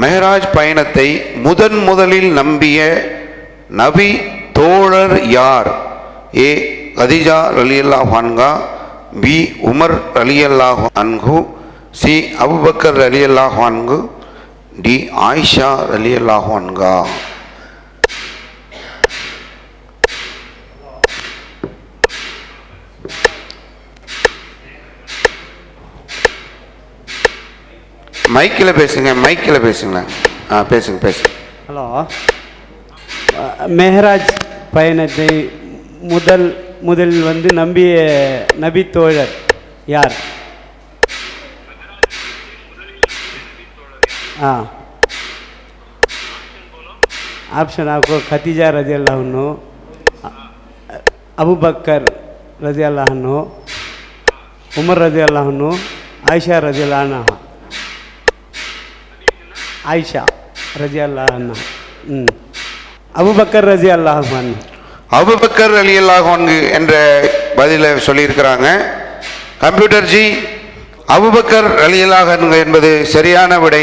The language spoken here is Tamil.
மெஹராஜ் பயணத்தை முதலில் நம்பிய நபி தோழர் யார்? ஏ கதீஜா ரலியல்லாஹு அன்ஹா, பி உமர் ரலியல்லாஹு அன்ஹு, சி அபூபக்கர் ரலியல்லாஹு அன்ஹு, டி ஆயிஷா ரலியல்லாஹு அன்ஹா. மைக்கில் பேசுங்க, மைக்கில் பேசுங்க. பேசுங்க. ஹலோ, மெஹராஜ் பயணத்தை முதலில் நம்பிய நபி தோழர் யார்? ஆப்ஷன் आपको खदीजा रज़ियल्लाहु अन्हु, अबू बकर रज़ियल्लाहु अन्हु, उमर रज़ियल्लाहु अन्हु, आयशा रज़ियल्लाहु अन्हा. आयशा रज़ियल्लाहु अन्हा. அபூபக்கர் ரலியல்லாஹு அன்ஹு. அபூபக்கர் ரலியல்லாஹு அன்ஹு என்ற பதிலை சொல்லியிருக்கிறாங்க. கம்ப்யூட்டர் ஜி, அபூபக்கர் ரலியல்லாஹு அன்ஹு என்பது சரியான விடை.